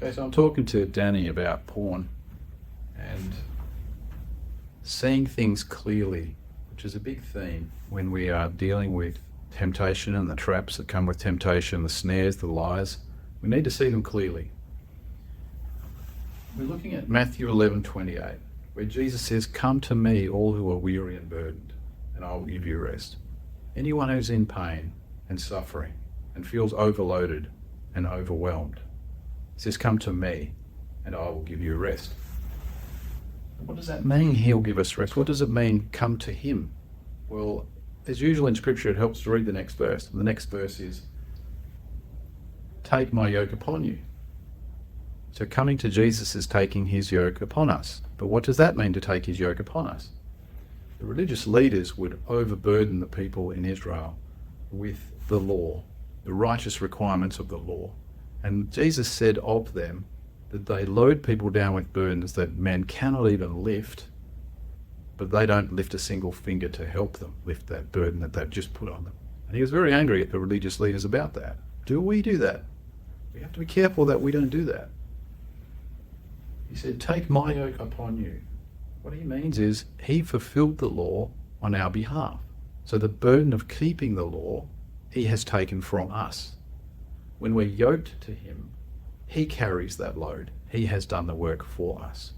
Okay, so I'm talking to Danny about porn and seeing things clearly, which is a big theme when we are dealing with temptation and the traps that come with temptation, the snares, the lies. We need to see them clearly. We're looking at Matthew 11:28, where Jesus says, "Come to me, all who are weary and burdened, and I will give you rest." Anyone who's in pain and suffering and feels overloaded and overwhelmed, he says, "Come to me, and I will give you rest." What does that mean, he'll give us rest? What does it mean, come to him? Well, as usual in Scripture, it helps to read the next verse. The next verse is, "Take my yoke upon you." So coming to Jesus is taking his yoke upon us. But what does that mean, to take his yoke upon us? The religious leaders would overburden the people in Israel with the law, the righteous requirements of the law. And Jesus said of them that they load people down with burdens that man cannot even lift, but they don't lift a single finger to help them lift that burden that they've just put on them. And he was very angry at the religious leaders about that. Do we do that? We have to be careful that we don't do that. He said, "Take my yoke upon you." What he means is he fulfilled the law on our behalf. So the burden of keeping the law, he has taken from us. When we're yoked to him, he carries that load. He has done the work for us.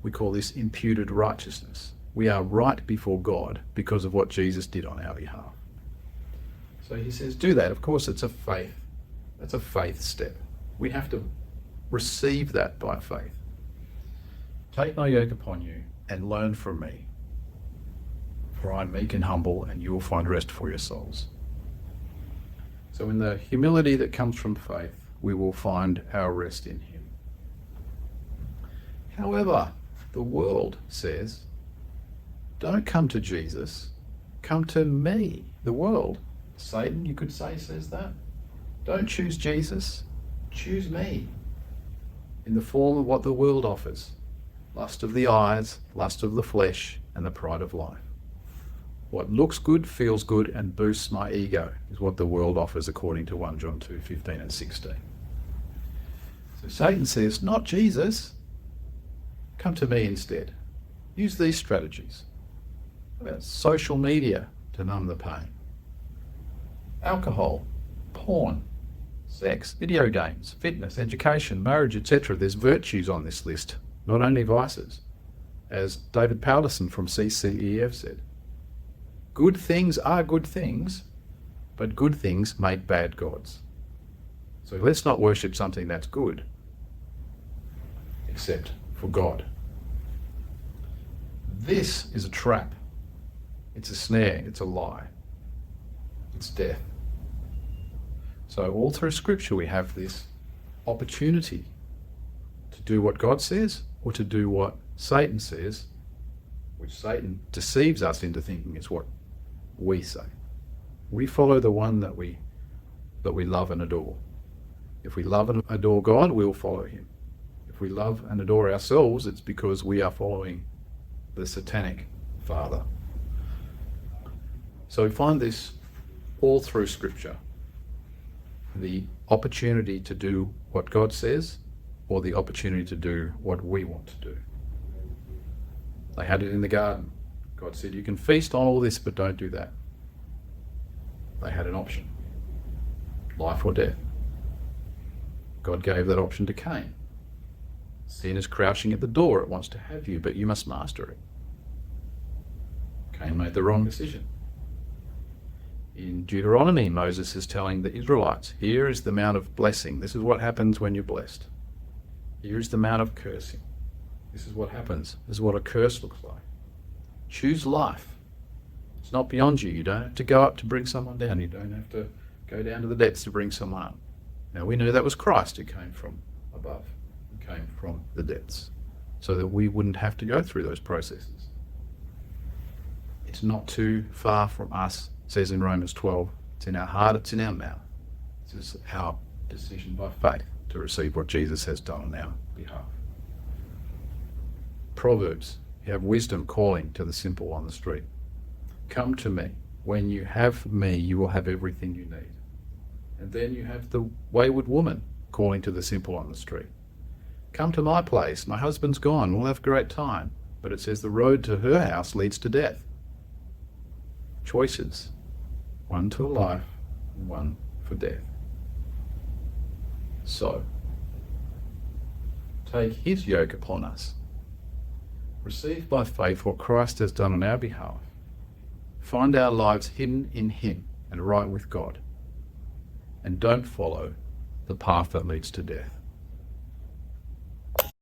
We call this imputed righteousness. We are right before God because of what Jesus did on our behalf. So he says, do that. Of course, it's a faith. That's a faith step. We have to receive that by faith. Take my yoke upon you and learn from me, for I am meek and humble, and you will find rest for your souls. So in the humility that comes from faith, we will find our rest in him. However, the world says, don't come to Jesus, come to me. The world, Satan, you could say, says that. Don't choose Jesus, choose me. In the form of what the world offers. Lust of the eyes, lust of the flesh, and the pride of life. What looks good, feels good, and boosts my ego is what the world offers according to 1 John 2:15 and 16. So Satan says, not Jesus, come to me instead. Use these strategies. How about social media to numb the pain? Alcohol, porn, sex, video games, fitness, education, marriage, etc. There's virtues on this list, not only vices. As David Powderson from CCEF said, good things are good things, but good things make bad gods. So let's not worship something that's good, except for God. This is a trap. It's a snare. It's a lie. It's death. So all through Scripture we have this opportunity to do what God says or to do what Satan says, which Satan deceives us into thinking is what we say. We follow the one that we love and adore. If we love and adore God, we'll follow him. If we love and adore ourselves, it's because we are following the satanic father. So we find this all through Scripture. The opportunity to do what God says, or the opportunity to do what we want to do. They had it in the garden. God said, you can feast on all this, but don't do that. They had an option. Life or death. God gave that option to Cain. Sin is crouching at the door. It wants to have you, but you must master it. Cain made the wrong decision. In Deuteronomy, Moses is telling the Israelites, here is the amount of blessing. This is what happens when you're blessed. Here is the amount of cursing. This is what happens. This is what a curse looks like. Choose life. It's not beyond you. You don't have to go up to bring someone down. You don't have to go down to the depths to bring someone up. Now we know that was Christ who came from above, who came from the depths, so that we wouldn't have to go through those processes. It's not too far from us, it says in Romans 12. It's in our heart, it's in our mouth. This is our decision by faith to receive what Jesus has done on our behalf. Proverbs, you have wisdom calling to the simple on the street. Come to me. When you have me, you will have everything you need. And then you have the wayward woman calling to the simple on the street. Come to my place. My husband's gone. We'll have a great time. But it says the road to her house leads to death. Choices. One to life and one for death. So, take his yoke upon us. Receive by faith what Christ has done on our behalf. Find our lives hidden in him and right with God. And don't follow the path that leads to death.